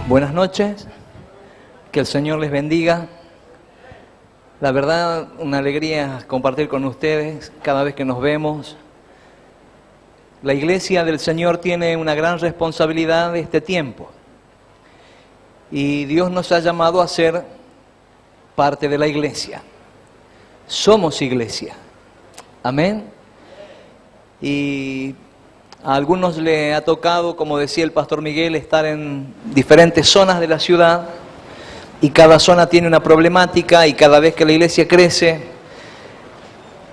Buenas noches, que el Señor les bendiga. La verdad, una alegría compartir con ustedes cada vez que nos vemos. La Iglesia del Señor tiene una gran responsabilidad de este tiempo. Y Dios nos ha llamado a ser parte de la Iglesia. Somos Iglesia. Amén. Y a algunos le ha tocado, como decía el pastor Miguel, estar en diferentes zonas de la ciudad y cada zona tiene una problemática y cada vez que la iglesia crece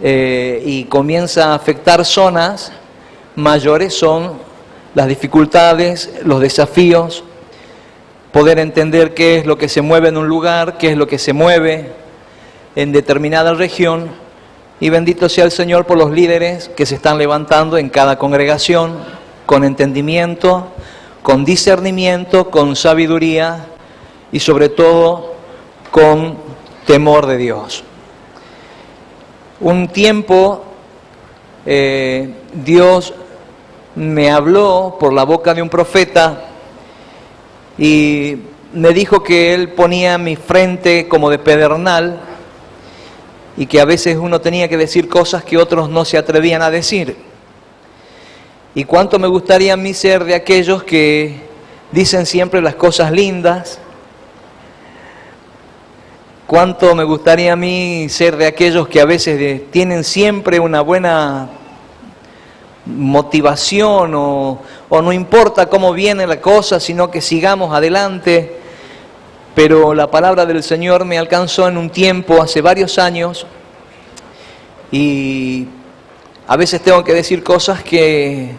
y comienza a afectar zonas, mayores son las dificultades, los desafíos, poder entender qué es lo que se mueve en un lugar, qué es lo que se mueve en determinada región. Y bendito sea el Señor por los líderes que se están levantando en cada congregación, con entendimiento, con discernimiento, con sabiduría y sobre todo con temor de Dios. Un tiempo Dios me habló por la boca de un profeta y me dijo que él ponía mi frente como de pedernal, y que a veces uno tenía que decir cosas que otros no se atrevían a decir. Y cuánto me gustaría a mí ser de aquellos que dicen siempre las cosas lindas. Cuánto me gustaría a mí ser de aquellos que a veces tienen siempre una buena motivación o no importa cómo viene la cosa, sino que sigamos adelante. Pero la palabra del Señor me alcanzó en un tiempo, hace varios años, y a veces tengo que decir cosas que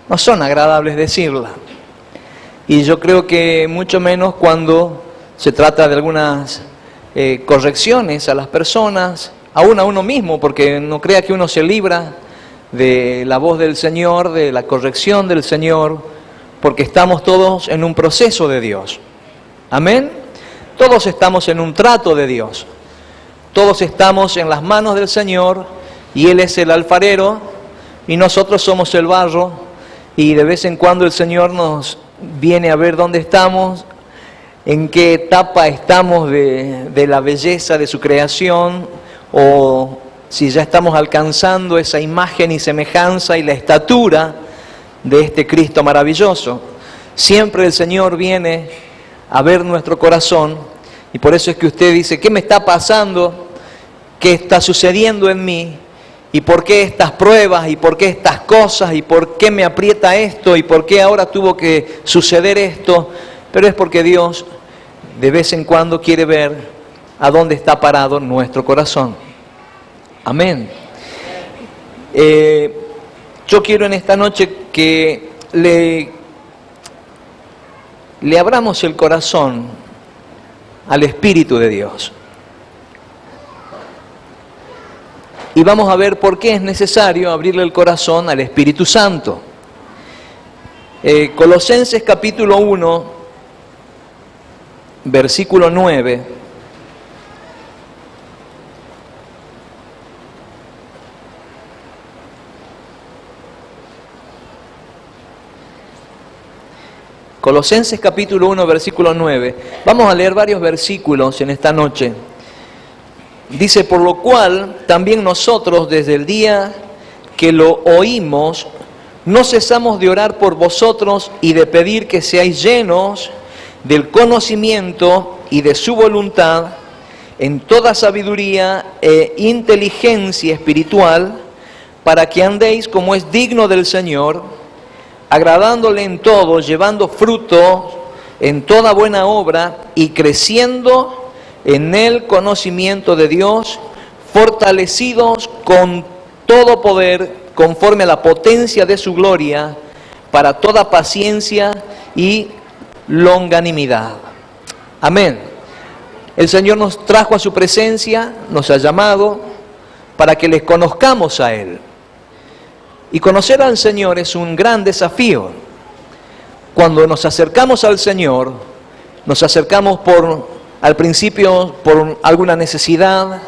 no son agradables decirlas. Y yo creo que mucho menos cuando se trata de algunas correcciones a las personas, aún a uno mismo, porque no crea que uno se libra de la voz del Señor, de la corrección del Señor, porque estamos todos en un proceso de Dios. Amén. Todos estamos en un trato de Dios, todos estamos en las manos del Señor y Él es el alfarero y nosotros somos el barro y de vez en cuando el Señor nos viene a ver dónde estamos, en qué etapa estamos de la belleza de su creación o si ya estamos alcanzando esa imagen y semejanza y la estatura de este Cristo maravilloso. Siempre el Señor viene a ver nuestro corazón, y por eso es que usted dice, ¿qué me está pasando? ¿Qué está sucediendo en mí? ¿Y por qué estas pruebas? ¿Y por qué estas cosas? ¿Y por qué me aprieta esto? ¿Y por qué ahora tuvo que suceder esto? Pero es porque Dios de vez en cuando quiere ver a dónde está parado nuestro corazón. Amén. Yo quiero en esta noche que le abramos el corazón al Espíritu de Dios. Y vamos a ver por qué es necesario abrirle el corazón al Espíritu Santo. Colosenses capítulo 1, versículo 9. Colosenses capítulo 1, versículo 9. Vamos a leer varios versículos en esta noche. Dice, por lo cual también nosotros desde el día que lo oímos, no cesamos de orar por vosotros y de pedir que seáis llenos del conocimiento y de su voluntad en toda sabiduría e inteligencia espiritual, para que andéis como es digno del Señor, agradándole en todo, llevando fruto en toda buena obra y creciendo en el conocimiento de Dios, fortalecidos con todo poder, conforme a la potencia de su gloria, para toda paciencia y longanimidad. Amén. El Señor nos trajo a su presencia, nos ha llamado para que les conozcamos a Él. Y conocer al Señor es un gran desafío. Cuando nos acercamos al Señor, nos acercamos al principio por alguna necesidad,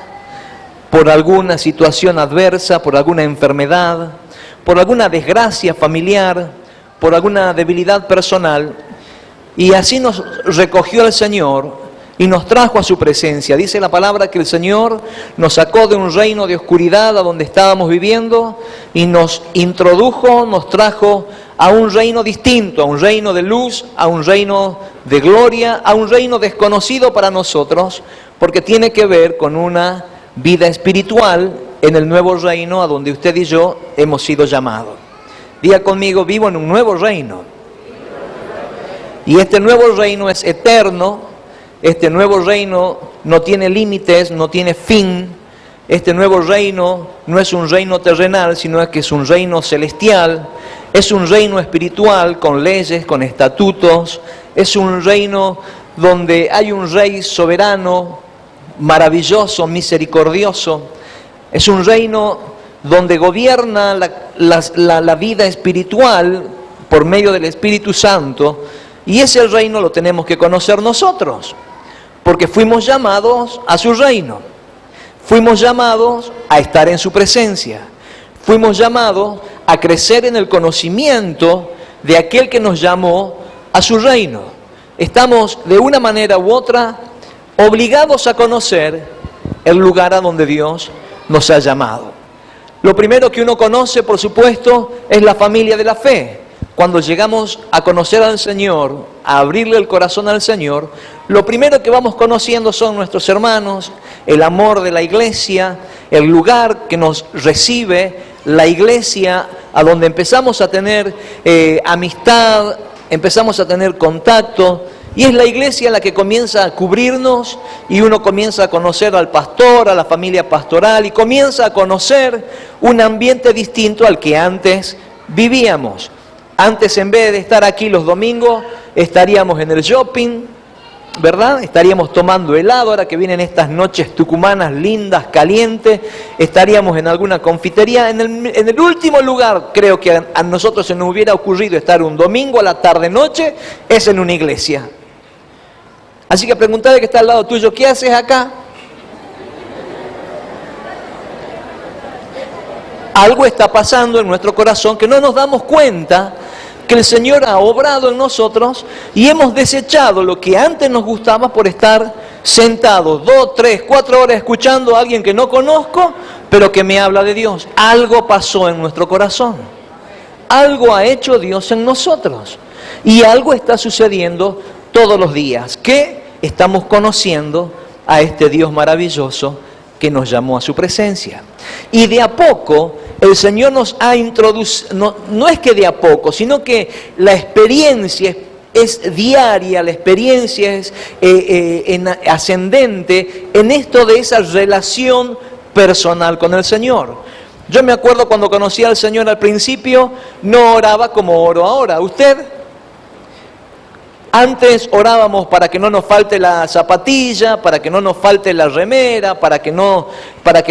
por alguna situación adversa, por alguna enfermedad, por alguna desgracia familiar, por alguna debilidad personal. Y así nos recogió el Señor y nos trajo a su presencia. Dice la palabra que el Señor nos sacó de un reino de oscuridad a donde estábamos viviendo y nos introdujo, nos trajo a un reino distinto, a un reino de luz, a un reino de gloria, a un reino desconocido para nosotros, porque tiene que ver con una vida espiritual en el nuevo reino a donde usted y yo hemos sido llamados. Diga conmigo, vivo en un nuevo reino. Y este nuevo reino es eterno, este nuevo reino no tiene límites, no tiene fin. Este nuevo reino no es un reino terrenal, sino que es un reino celestial, es un reino espiritual con leyes, con estatutos, es un reino donde hay un rey soberano, maravilloso, misericordioso, es un reino donde gobierna la vida espiritual por medio del Espíritu Santo, y ese reino lo tenemos que conocer nosotros, porque fuimos llamados a su reino, fuimos llamados a estar en su presencia, fuimos llamados a crecer en el conocimiento de aquel que nos llamó a su reino. Estamos de una manera u otra obligados a conocer el lugar a donde Dios nos ha llamado. Lo primero que uno conoce, por supuesto, es la familia de la fe. Cuando llegamos a conocer al Señor, a abrirle el corazón al Señor, lo primero que vamos conociendo son nuestros hermanos, el amor de la iglesia, el lugar que nos recibe, la iglesia a donde empezamos a tener amistad, empezamos a tener contacto, y es la iglesia la que comienza a cubrirnos y uno comienza a conocer al pastor, a la familia pastoral, y comienza a conocer un ambiente distinto al que antes vivíamos. Antes, en vez de estar aquí los domingos, estaríamos en el shopping, ¿verdad? Estaríamos tomando helado, ahora que vienen estas noches tucumanas lindas, calientes, estaríamos en alguna confitería. En el último lugar, creo que a nosotros se nos hubiera ocurrido estar un domingo a la tarde-noche, es en una iglesia. Así que preguntale que está al lado tuyo, ¿qué haces acá? Algo está pasando en nuestro corazón que no nos damos cuenta que el Señor ha obrado en nosotros y hemos desechado lo que antes nos gustaba por estar sentados 2, 3, 4 horas escuchando a alguien que no conozco, pero que me habla de Dios. Algo pasó en nuestro corazón. Algo ha hecho Dios en nosotros. Y algo está sucediendo todos los días, que estamos conociendo a este Dios maravilloso que nos llamó a su presencia. Y de a poco el Señor nos ha introducido, no es que de a poco, sino que la experiencia es diaria, la experiencia es ascendente en esto de esa relación personal con el Señor. Yo me acuerdo cuando conocí al Señor al principio, no oraba como oro ahora. ¿Usted? Antes orábamos para que no nos falte la zapatilla, para que no nos falte la remera, para que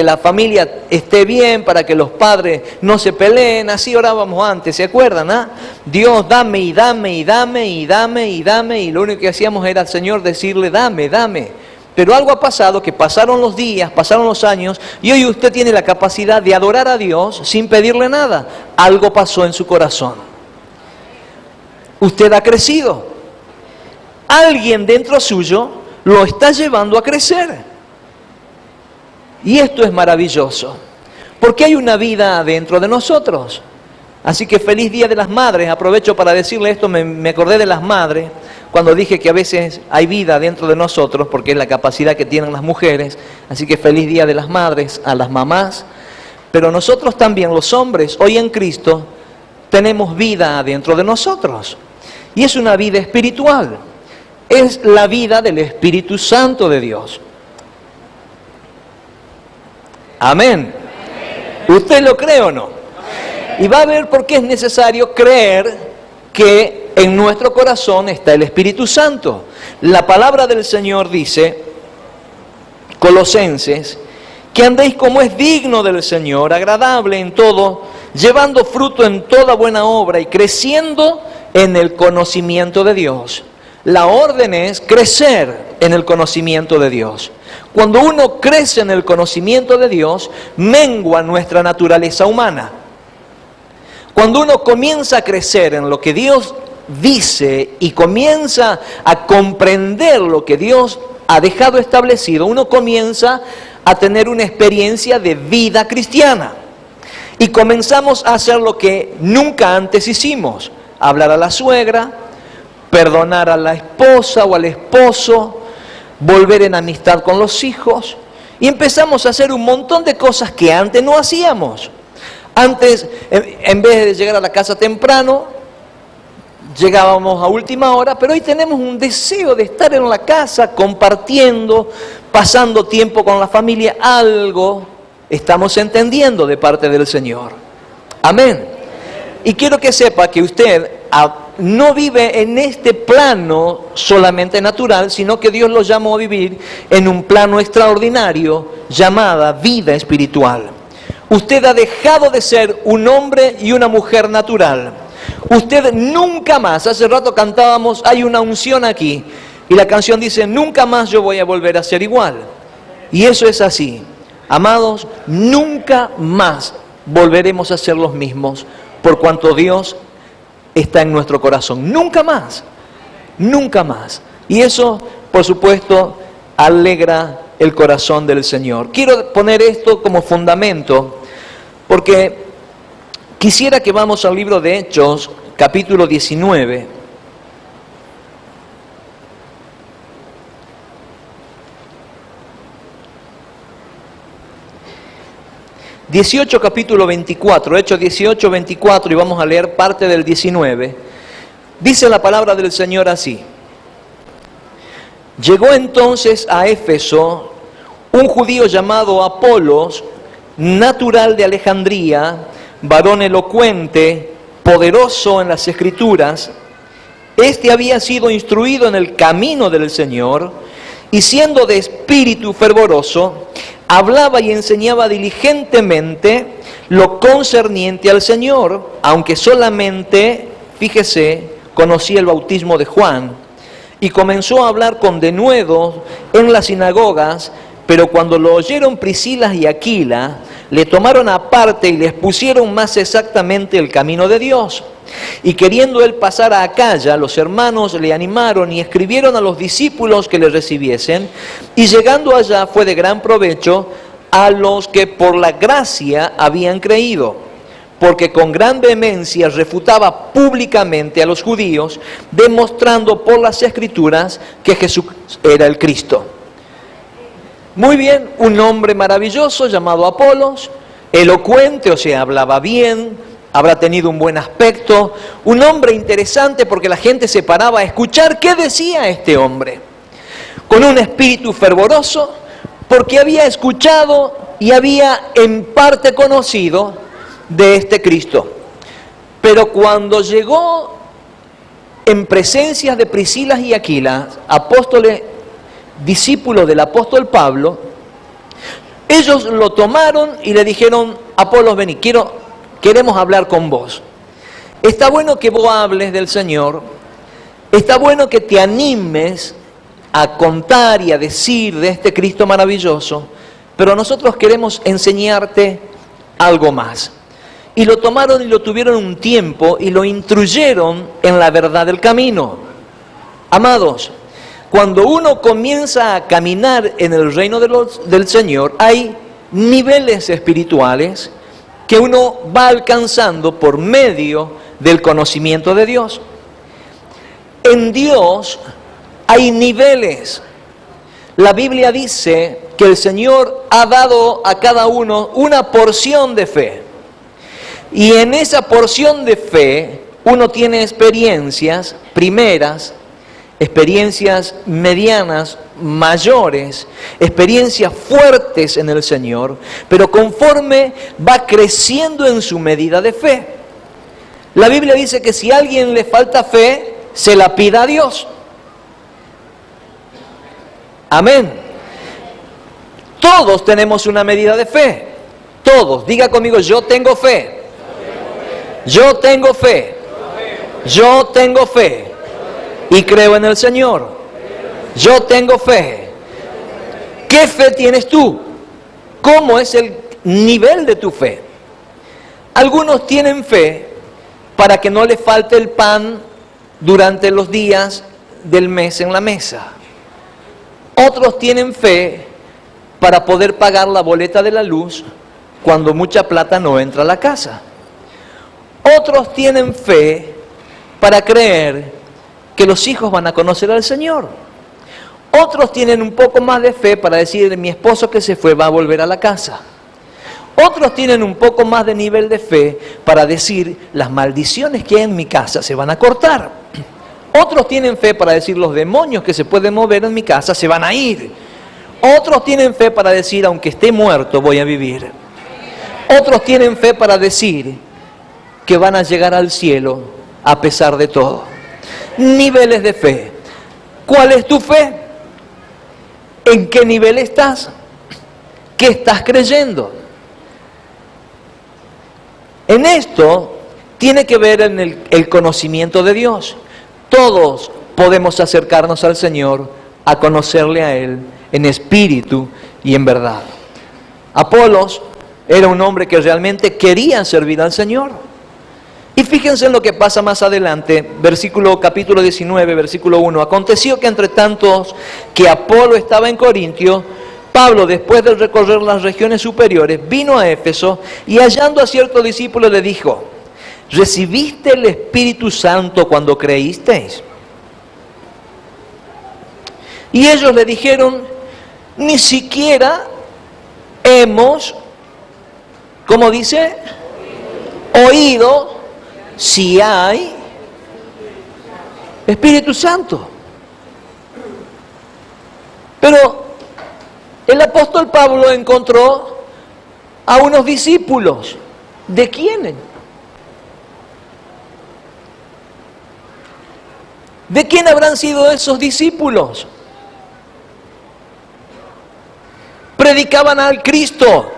la familia esté bien, para que los padres no se peleen. Así orábamos antes, ¿se acuerdan? Dios, dame y dame y dame y dame y dame, y lo único que hacíamos era al Señor decirle, dame, dame. Pero algo ha pasado, que pasaron los días, pasaron los años, y hoy usted tiene la capacidad de adorar a Dios sin pedirle nada. Algo pasó en su corazón. Usted ha crecido. Alguien dentro suyo lo está llevando a crecer. Y esto es maravilloso, porque hay una vida dentro de nosotros. Así que feliz Día de las Madres. Aprovecho para decirle esto, me acordé de las madres, cuando dije que a veces hay vida dentro de nosotros, porque es la capacidad que tienen las mujeres. Así que feliz Día de las Madres a las mamás. Pero nosotros también, los hombres, hoy en Cristo, tenemos vida dentro de nosotros. Y es una vida espiritual. Es la vida del Espíritu Santo de Dios. Amén. ¿Usted lo cree o no? Amén. Y va a ver por qué es necesario creer que en nuestro corazón está el Espíritu Santo. La palabra del Señor dice, Colosenses, que andéis como es digno del Señor, agradable en todo, llevando fruto en toda buena obra y creciendo en el conocimiento de Dios. La orden es crecer en el conocimiento de Dios. Cuando uno crece en el conocimiento de Dios, mengua nuestra naturaleza humana. Cuando uno comienza a crecer en lo que Dios dice y comienza a comprender lo que Dios ha dejado establecido, uno comienza a tener una experiencia de vida cristiana. Y comenzamos a hacer lo que nunca antes hicimos: hablar a la suegra, perdonar a la esposa o al esposo, volver en amistad con los hijos. Y empezamos a hacer un montón de cosas que antes no hacíamos. Antes, en vez de llegar a la casa temprano, llegábamos a última hora, pero hoy tenemos un deseo de estar en la casa, compartiendo, pasando tiempo con la familia. Algo estamos entendiendo de parte del Señor. Amén. Y quiero que sepa que usted no vive en este plano solamente natural, sino que Dios lo llamó a vivir en un plano extraordinario llamada vida espiritual. Usted ha dejado de ser un hombre y una mujer natural. Usted nunca más, hace rato cantábamos, hay una unción aquí, y la canción dice, nunca más yo voy a volver a ser igual. Y eso es así. Amados, nunca más volveremos a ser los mismos, por cuanto Dios está en nuestro corazón. Nunca más, nunca más. Y eso, por supuesto, alegra el corazón del Señor. Quiero poner esto como fundamento, porque quisiera que vamos al libro de Hechos, capítulo 19. 18, capítulo 24, Hechos 18, 24, y vamos a leer parte del 19. Dice la palabra del Señor así: llegó entonces a Éfeso un judío llamado Apolos, natural de Alejandría, varón elocuente, poderoso en las Escrituras. Este había sido instruido en el camino del Señor, y siendo de espíritu fervoroso, hablaba y enseñaba diligentemente lo concerniente al Señor, aunque solamente, fíjese, conocía el bautismo de Juan. Y comenzó a hablar con denuedo en las sinagogas, pero cuando lo oyeron Priscila y Aquila, le tomaron aparte y les pusieron más exactamente el camino de Dios. Y queriendo él pasar a Acaya, los hermanos le animaron y escribieron a los discípulos que le recibiesen, y llegando allá fue de gran provecho a los que por la gracia habían creído, porque con gran vehemencia refutaba públicamente a los judíos, demostrando por las Escrituras que Jesús era el Cristo. Muy bien, un hombre maravilloso llamado Apolos, elocuente, o sea, hablaba bien, habrá tenido un buen aspecto, un hombre interesante porque la gente se paraba a escuchar qué decía este hombre, con un espíritu fervoroso, porque había escuchado y había en parte conocido de este Cristo. Pero cuando llegó en presencia de Priscila y Aquila, apóstoles, discípulos del apóstol Pablo, ellos lo tomaron y le dijeron: Apolos, vení, queremos hablar con vos. Está bueno que vos hables del Señor, está bueno que te animes a contar y a decir de este Cristo maravilloso, pero nosotros queremos enseñarte algo más. Y lo tomaron y lo tuvieron un tiempo y lo instruyeron en la verdad del camino. Amados, cuando uno comienza a caminar en el reino del Señor, hay niveles espirituales que uno va alcanzando por medio del conocimiento de Dios. En Dios hay niveles. La Biblia dice que el Señor ha dado a cada uno una porción de fe. Y en esa porción de fe uno tiene experiencias primeras, experiencias medianas, mayores, experiencias fuertes en el Señor, pero conforme va creciendo en su medida de fe. La Biblia dice que si a alguien le falta fe, se la pida a Dios. Amén. Todos tenemos una medida de fe. Todos. Diga conmigo: yo tengo fe. Yo tengo fe. Yo tengo fe. Y creo en el Señor. Yo tengo fe. ¿Qué fe tienes tú? ¿Cómo es el nivel de tu fe? Algunos tienen fe para que no le falte el pan durante los días del mes en la mesa. Otros tienen fe para poder pagar la boleta de la luz cuando mucha plata no entra a la casa. Otros tienen fe para creer que los hijos van a conocer al Señor. Otros tienen un poco más de fe para decir, mi esposo que se fue va a volver a la casa. Otros tienen un poco más de nivel de fe para decir, las maldiciones que hay en mi casa se van a cortar. Otros tienen fe para decir, los demonios que se pueden mover en mi casa se van a ir. Otros tienen fe para decir, aunque esté muerto, voy a vivir. Otros tienen fe para decir que van a llegar al cielo a pesar de todo. Niveles de fe. ¿Cuál es tu fe? ¿En qué nivel estás? ¿Qué estás creyendo? En esto tiene que ver en el conocimiento de Dios. Todos podemos acercarnos al Señor, a conocerle a Él en espíritu y en verdad. Apolos era un hombre que realmente quería servir al Señor. Y fíjense en lo que pasa más adelante, capítulo 19, versículo 1. Aconteció que entre tantos que Apolo estaba en Corintio, Pablo, después de recorrer las regiones superiores, vino a Éfeso y hallando a cierto discípulo le dijo, ¿recibiste el Espíritu Santo cuando creísteis? Y ellos le dijeron, ni siquiera hemos, ¿cómo dice? Oído si hay Espíritu Santo. Pero el apóstol Pablo encontró a unos discípulos. ¿De quiénes? ¿De quién habrán sido esos discípulos? Predicaban al Cristo,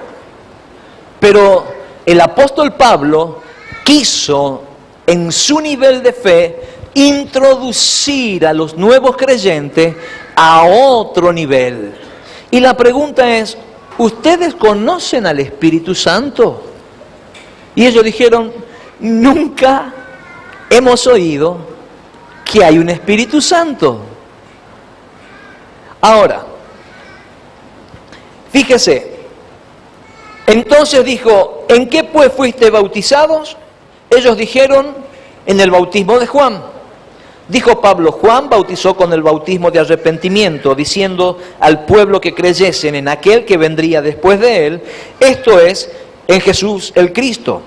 pero el apóstol Pablo quiso, en su nivel de fe, introducir a los nuevos creyentes a otro nivel. Y la pregunta es, ¿ustedes conocen al Espíritu Santo? Y ellos dijeron, nunca hemos oído que hay un Espíritu Santo. Ahora, fíjese, entonces dijo, ¿en qué pues fuiste bautizados? Ellos dijeron, en el bautismo de Juan. Dijo Pablo, Juan bautizó con el bautismo de arrepentimiento, diciendo al pueblo que creyesen en aquel que vendría después de él, esto es, en Jesús el Cristo.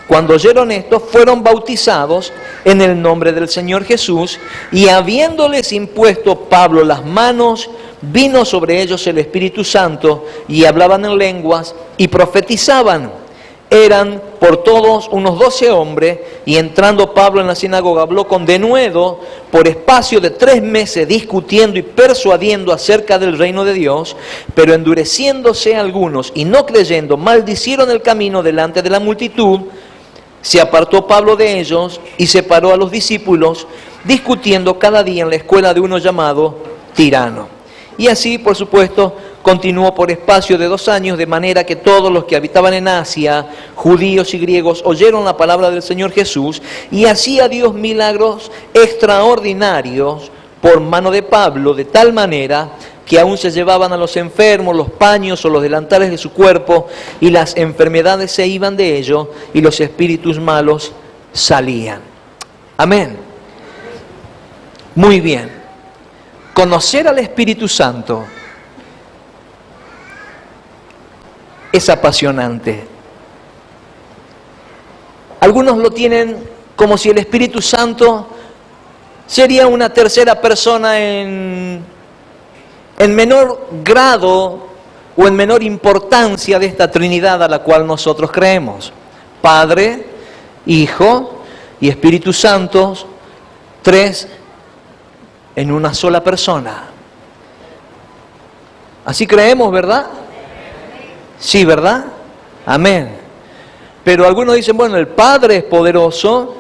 Cuando oyeron esto, fueron bautizados en el nombre del Señor Jesús, y habiéndoles impuesto Pablo las manos, vino sobre ellos el Espíritu Santo, y hablaban en lenguas, y profetizaban. Eran por todos unos 12 hombres, y entrando Pablo en la sinagoga, habló con denuedo por espacio de 3 meses, discutiendo y persuadiendo acerca del reino de Dios, pero endureciéndose algunos y no creyendo, maldicieron el camino delante de la multitud. Se apartó Pablo de ellos y separó a los discípulos, discutiendo cada día en la escuela de uno llamado Tirano. Y así, por supuesto, continuó por espacio de 2 años, de manera que todos los que habitaban en Asia, judíos y griegos, oyeron la palabra del Señor Jesús, y hacía Dios milagros extraordinarios por mano de Pablo, de tal manera que aún se llevaban a los enfermos los paños o los delantales de su cuerpo, y las enfermedades se iban de ellos, y los espíritus malos salían. Amén. Muy bien. Conocer al Espíritu Santo es apasionante. Algunos lo tienen como si el Espíritu Santo sería una tercera persona en menor grado o en menor importancia de esta Trinidad a la cual nosotros creemos. Padre, Hijo y Espíritu Santo, 3 en una sola persona. Así creemos, ¿verdad? Sí, ¿verdad? Amén. Pero algunos dicen, bueno, el Padre es poderoso,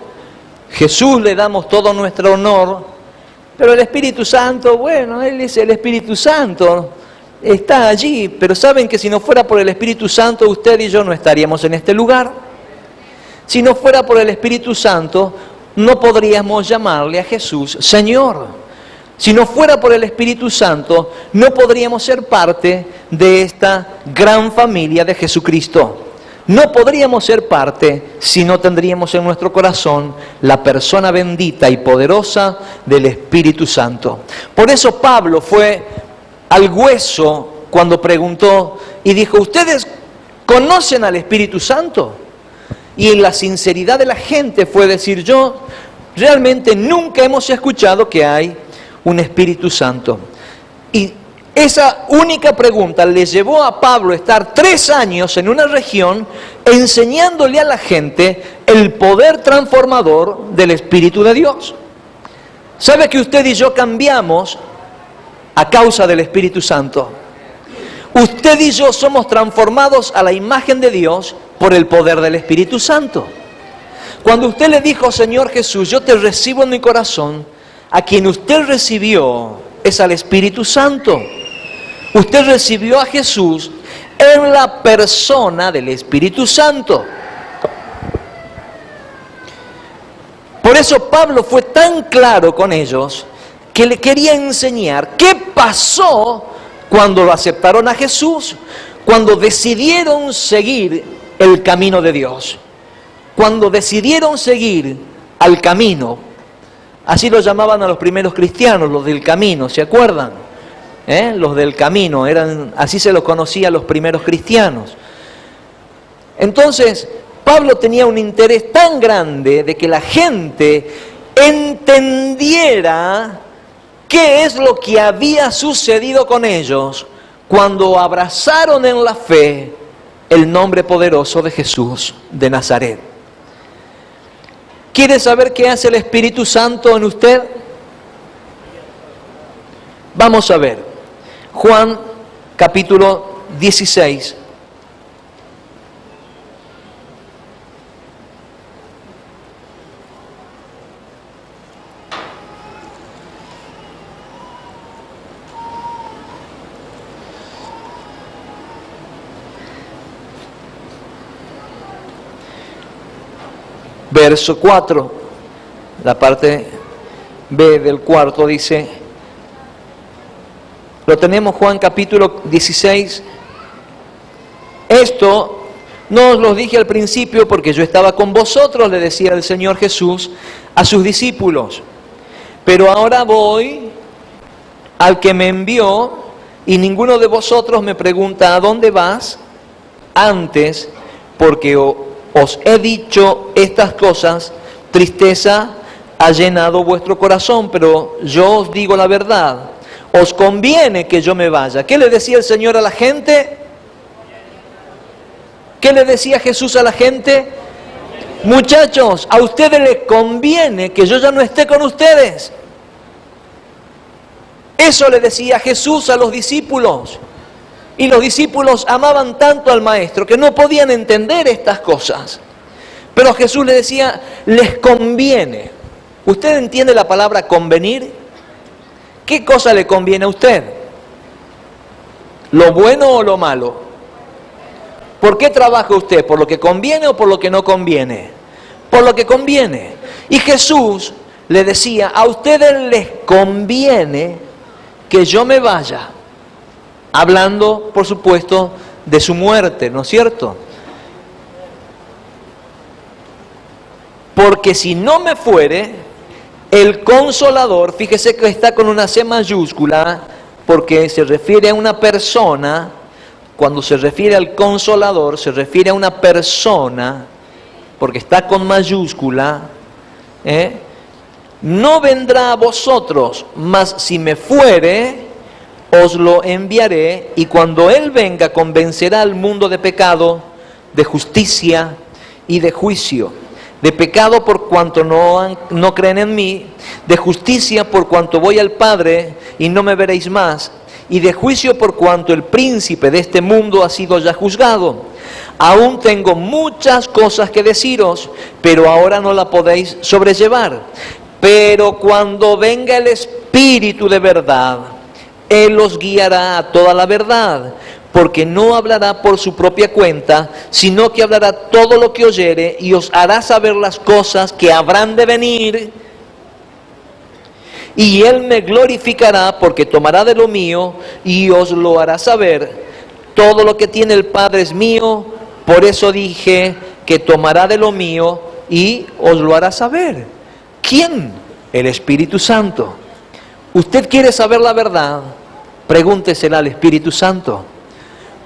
Jesús le damos todo nuestro honor, pero el Espíritu Santo, bueno, Él es el Espíritu Santo, está allí, pero saben que si no fuera por el Espíritu Santo, usted y yo no estaríamos en este lugar. Si no fuera por el Espíritu Santo, no podríamos llamarle a Jesús Señor. Si no fuera por el Espíritu Santo, no podríamos ser parte de esta gran familia de Jesucristo. No podríamos ser parte si no tendríamos en nuestro corazón la persona bendita y poderosa del Espíritu Santo. Por eso Pablo fue al hueso cuando preguntó y dijo, ¿ustedes conocen al Espíritu Santo? Y la sinceridad de la gente fue decir, yo realmente nunca hemos escuchado que hay un Espíritu Santo. Y esa única pregunta le llevó a Pablo a estar 3 años en una región enseñándole a la gente el poder transformador del Espíritu de Dios. ¿Sabe que usted y yo cambiamos a causa del Espíritu Santo? Usted y yo somos transformados a la imagen de Dios por el poder del Espíritu Santo. Cuando usted le dijo, Señor Jesús, yo te recibo en mi corazón, a quien usted recibió es al Espíritu Santo. Usted recibió a Jesús en la persona del Espíritu Santo. Por eso Pablo fue tan claro con ellos que le quería enseñar qué pasó cuando lo aceptaron a Jesús, cuando decidieron seguir el camino de Dios, cuando decidieron seguir al camino. Así lo llamaban a los primeros cristianos, los del camino, ¿se acuerdan? Los del camino, así se los conocía a los primeros cristianos. Entonces, Pablo tenía un interés tan grande de que la gente entendiera qué es lo que había sucedido con ellos cuando abrazaron en la fe el nombre poderoso de Jesús de Nazaret. ¿Quiere saber qué hace el Espíritu Santo en usted? Vamos a ver. Juan capítulo 16. Verso 4, la parte B del cuarto dice, lo tenemos Juan capítulo 16, esto no os lo dije al principio porque yo estaba con vosotros, le decía el Señor Jesús a sus discípulos, pero ahora voy al que me envió y ninguno de vosotros me pregunta ¿a dónde vas? Antes, porque os he dicho estas cosas, tristeza ha llenado vuestro corazón, pero yo os digo la verdad, os conviene que yo me vaya. ¿Qué le decía el Señor a la gente? ¿Qué le decía Jesús a la gente? Muchachos, a ustedes les conviene que yo ya no esté con ustedes. Eso le decía Jesús a los discípulos. Y los discípulos amaban tanto al Maestro que no podían entender estas cosas. Pero Jesús les decía, les conviene. ¿Usted entiende la palabra convenir? ¿Qué cosa le conviene a usted? ¿Lo bueno o lo malo? ¿Por qué trabaja usted? ¿Por lo que conviene o por lo que no conviene? Por lo que conviene. Y Jesús le decía, a ustedes les conviene que yo me vaya. Hablando, por supuesto, de su muerte, ¿no es cierto? Porque si no me fuere, el Consolador, fíjese que está con una C mayúscula, porque se refiere a una persona, cuando se refiere al Consolador, se refiere a una persona, porque está con mayúscula, no vendrá a vosotros, mas si me fuere, os lo enviaré, y cuando Él venga convencerá al mundo de pecado, de justicia y de juicio. De pecado por cuanto no creen en mí, de justicia por cuanto voy al Padre y no me veréis más, y de juicio por cuanto el príncipe de este mundo ha sido ya juzgado. Aún tengo muchas cosas que deciros, pero ahora no la podéis sobrellevar. Pero cuando venga el Espíritu de verdad, Él os guiará a toda la verdad, porque no hablará por su propia cuenta, sino que hablará todo lo que oyere y os hará saber las cosas que habrán de venir. Y él me glorificará porque tomará de lo mío y os lo hará saber. Todo lo que tiene el Padre es mío, por eso dije que tomará de lo mío y os lo hará saber. ¿Quién? El Espíritu Santo. ¿Usted quiere saber la verdad? Pregúntesela al Espíritu Santo.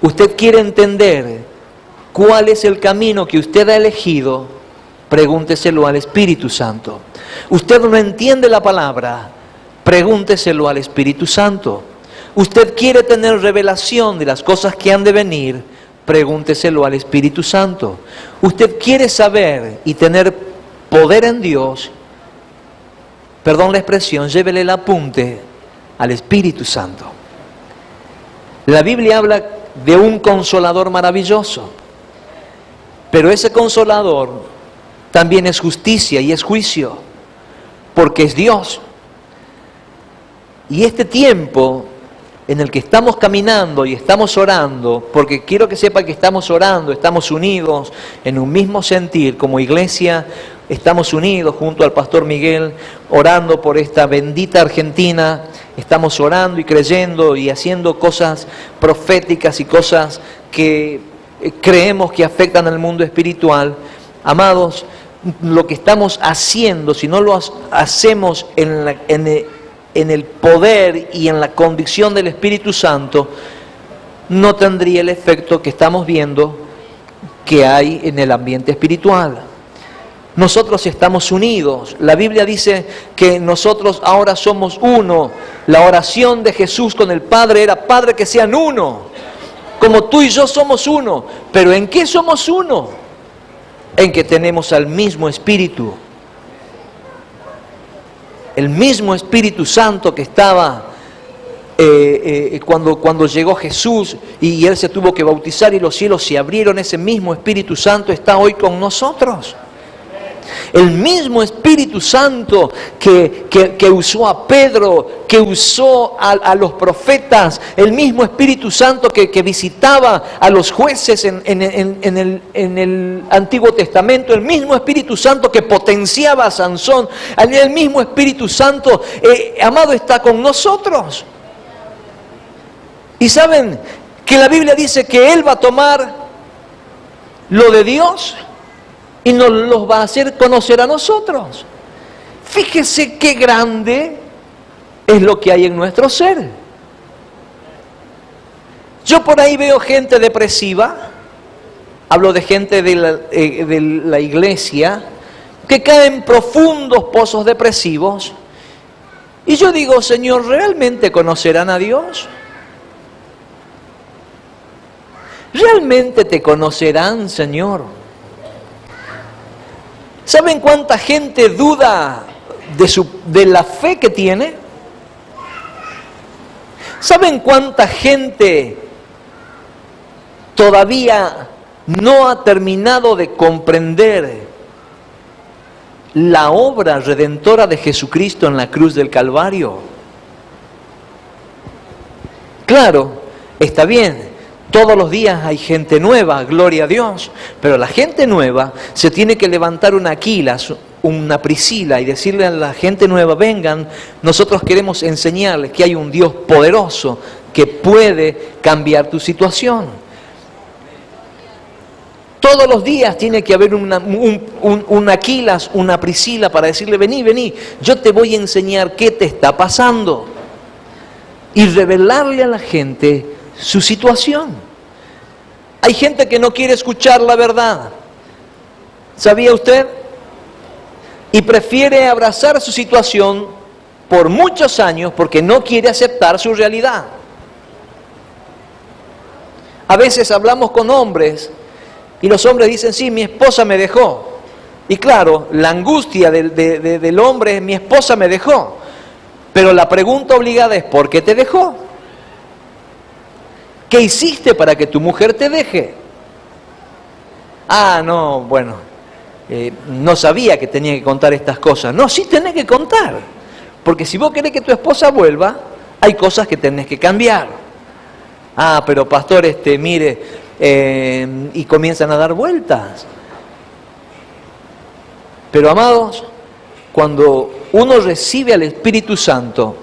¿Usted quiere entender cuál es el camino que usted ha elegido? Pregúnteselo al Espíritu Santo. ¿Usted no entiende la palabra? Pregúnteselo al Espíritu Santo. ¿Usted quiere tener revelación de las cosas que han de venir? Pregúnteselo al Espíritu Santo. ¿Usted quiere saber y tener poder en Dios? Perdón la expresión, llévele el apunte al Espíritu Santo. La Biblia habla de un consolador maravilloso, pero ese consolador también es justicia y es juicio, porque es Dios. Y este tiempo en el que estamos caminando y estamos orando, porque quiero que sepa que estamos orando, estamos unidos en un mismo sentir, como iglesia, estamos unidos junto al pastor Miguel, orando por esta bendita Argentina, estamos orando y creyendo y haciendo cosas proféticas y cosas que creemos que afectan al mundo espiritual. Amados, lo que estamos haciendo, si no lo hacemos en el poder y en la convicción del Espíritu Santo, no tendría el efecto que estamos viendo que hay en el ambiente espiritual. Nosotros estamos unidos. La Biblia dice que nosotros ahora somos uno. La oración de Jesús con el Padre era: Padre, que sean uno, como tú y yo somos uno. ¿Pero en qué somos uno? En que tenemos al mismo Espíritu. El mismo Espíritu Santo que estaba cuando llegó Jesús y Él se tuvo que bautizar y los cielos se abrieron, ese mismo Espíritu Santo está hoy con nosotros. El mismo Espíritu Santo que usó a Pedro, que usó a los profetas, el mismo Espíritu Santo que visitaba a los jueces en el Antiguo Testamento, el mismo Espíritu Santo que potenciaba a Sansón, el mismo Espíritu Santo, amado, está con nosotros. Y saben que la Biblia dice que Él va a tomar lo de Dios y nos los va a hacer conocer a nosotros. Fíjese qué grande es lo que hay en nuestro ser. Yo por ahí veo gente depresiva, hablo de gente de la iglesia, que cae en profundos pozos depresivos. Y yo digo: Señor, ¿realmente conocerán a Dios? ¿Realmente te conocerán, Señor? ¿Saben cuánta gente duda de la fe que tiene? ¿Saben cuánta gente todavía no ha terminado de comprender la obra redentora de Jesucristo en la cruz del Calvario? Claro, está bien. Todos los días hay gente nueva, gloria a Dios, pero la gente nueva se tiene que levantar una Aquila, una Priscila y decirle a la gente nueva: vengan, nosotros queremos enseñarles que hay un Dios poderoso que puede cambiar tu situación. Todos los días tiene que haber una Aquila, una Priscila para decirle: vení, yo te voy a enseñar qué te está pasando. Y revelarle a la gente su situación. Hay gente que no quiere escuchar la verdad. ¿Sabía usted? Y prefiere abrazar su situación por muchos años porque no quiere aceptar su realidad. A veces hablamos con hombres y los hombres dicen: sí, mi esposa me dejó. Y claro, la angustia del hombre es: mi esposa me dejó. Pero la pregunta obligada es: ¿por qué te dejó? ¿Qué hiciste para que tu mujer te deje? Ah, no, bueno, no sabía que tenía que contar estas cosas. No, sí tenés que contar. Porque si vos querés que tu esposa vuelva, hay cosas que tenés que cambiar. Ah, pero pastor, mire, y comienzan a dar vueltas. Pero amados, cuando uno recibe al Espíritu Santo,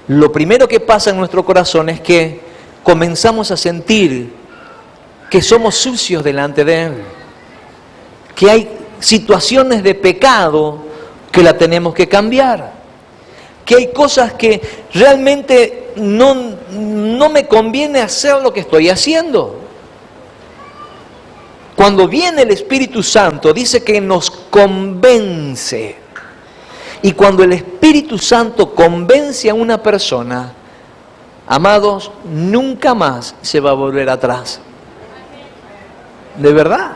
lo primero que pasa en nuestro corazón es que comenzamos a sentir que somos sucios delante de Él, que hay situaciones de pecado que la tenemos que cambiar, que hay cosas que realmente no me conviene hacer lo que estoy haciendo. Cuando viene el Espíritu Santo, dice que nos convence. Y cuando el Espíritu Santo convence a una persona, amados, nunca más se va a volver atrás. De verdad.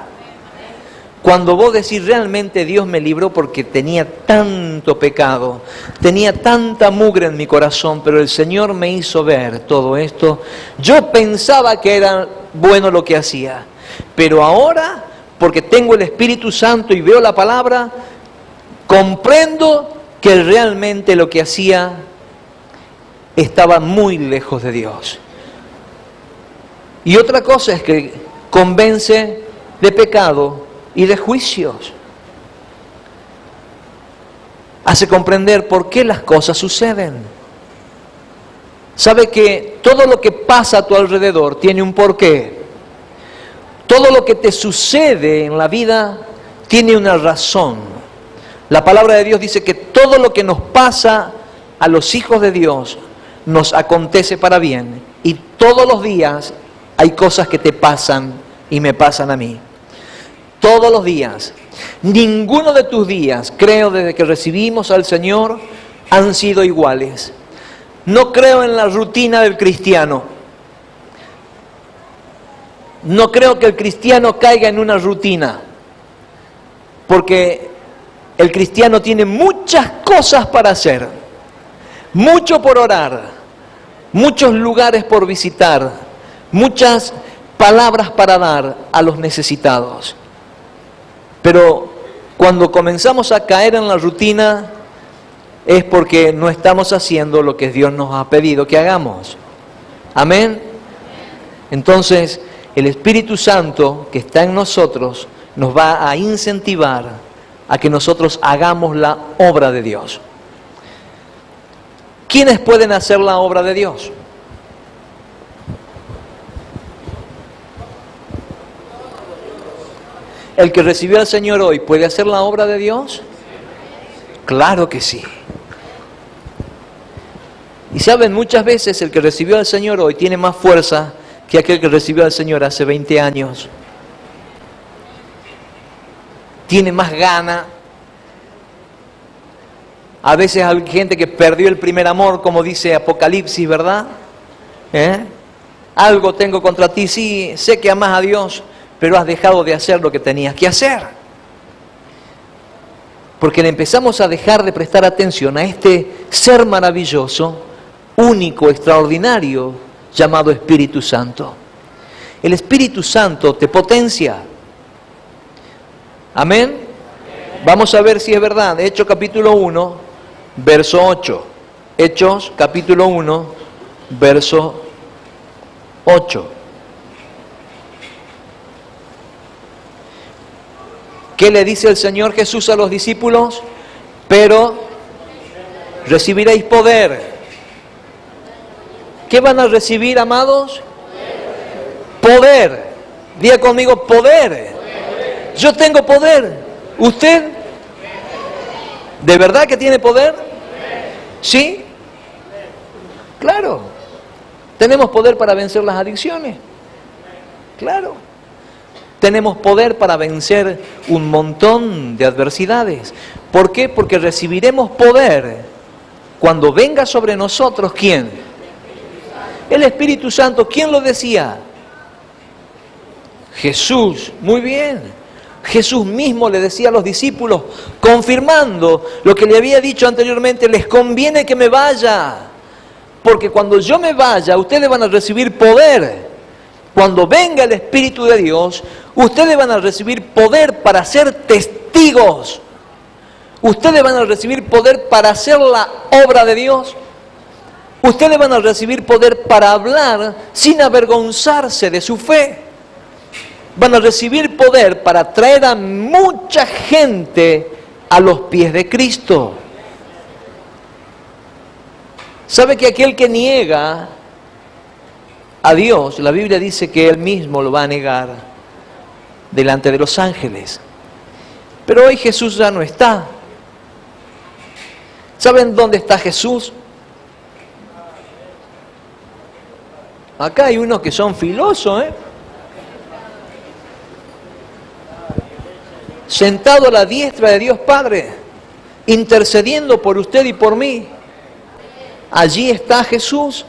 Cuando vos decís realmente Dios me libró porque tenía tanto pecado, tenía tanta mugre en mi corazón, pero el Señor me hizo ver todo esto. Yo pensaba que era bueno lo que hacía, pero ahora, porque tengo el Espíritu Santo y veo la palabra, comprendo que realmente lo que hacía estaba muy lejos de Dios. Y otra cosa es que convence de pecado y de juicios. Hace comprender por qué las cosas suceden. Sabe que todo lo que pasa a tu alrededor tiene un porqué. Todo lo que te sucede en la vida tiene una razón. La palabra de Dios dice que todo lo que nos pasa a los hijos de Dios nos acontece para bien. Y todos los días hay cosas que te pasan y me pasan a mí. Todos los días. Ninguno de tus días, creo, desde que recibimos al Señor, han sido iguales. No creo en la rutina del cristiano. No creo que el cristiano caiga en una rutina. Porque el cristiano tiene muchas cosas para hacer. Mucho por orar. Muchos lugares por visitar. Muchas palabras para dar a los necesitados. Pero cuando comenzamos a caer en la rutina es porque no estamos haciendo lo que Dios nos ha pedido que hagamos. Amén. Entonces, el Espíritu Santo que está en nosotros nos va a incentivar a que nosotros hagamos la obra de Dios. ¿Quiénes pueden hacer la obra de Dios? ¿El que recibió al Señor hoy puede hacer la obra de Dios? Claro que sí. Y saben, muchas veces el que recibió al Señor hoy tiene más fuerza que aquel que recibió al Señor hace 20 años. Tiene más gana. A veces hay gente que perdió el primer amor, como dice Apocalipsis, ¿verdad? Algo tengo contra ti, sí, sé que amas a Dios, pero has dejado de hacer lo que tenías que hacer. Porque le empezamos a dejar de prestar atención a este ser maravilloso, único, extraordinario, llamado Espíritu Santo. El Espíritu Santo te potencia. Amén. Vamos a ver si es verdad. Hechos capítulo 1, verso 8. Hechos capítulo 1, verso 8. ¿Qué le dice el Señor Jesús a los discípulos? Pero recibiréis poder. ¿Qué van a recibir, amados? Poder. Diga conmigo, poder. Yo tengo poder. ¿Usted? ¿De verdad que tiene poder? ¿Sí? Claro. ¿Tenemos poder para vencer las adicciones? Claro. Tenemos poder para vencer un montón de adversidades. ¿Por qué? Porque recibiremos poder cuando venga sobre nosotros, ¿quién? El Espíritu Santo. ¿Quién lo decía? Jesús. Muy bien. Jesús mismo le decía a los discípulos, confirmando lo que le había dicho anteriormente, les conviene que me vaya, porque cuando yo me vaya, ustedes van a recibir poder. Cuando venga el Espíritu de Dios, ustedes van a recibir poder para ser testigos. Ustedes van a recibir poder para hacer la obra de Dios. Ustedes van a recibir poder para hablar sin avergonzarse de su fe. Van a recibir poder para traer a mucha gente a los pies de Cristo. ¿Sabe que aquel que niega a Dios, la Biblia dice que Él mismo lo va a negar delante de los ángeles? Pero hoy Jesús ya no está. ¿Saben dónde está Jesús? Acá hay unos que son filosos, Sentado a la diestra de Dios Padre, intercediendo por usted y por mí. Allí está Jesús,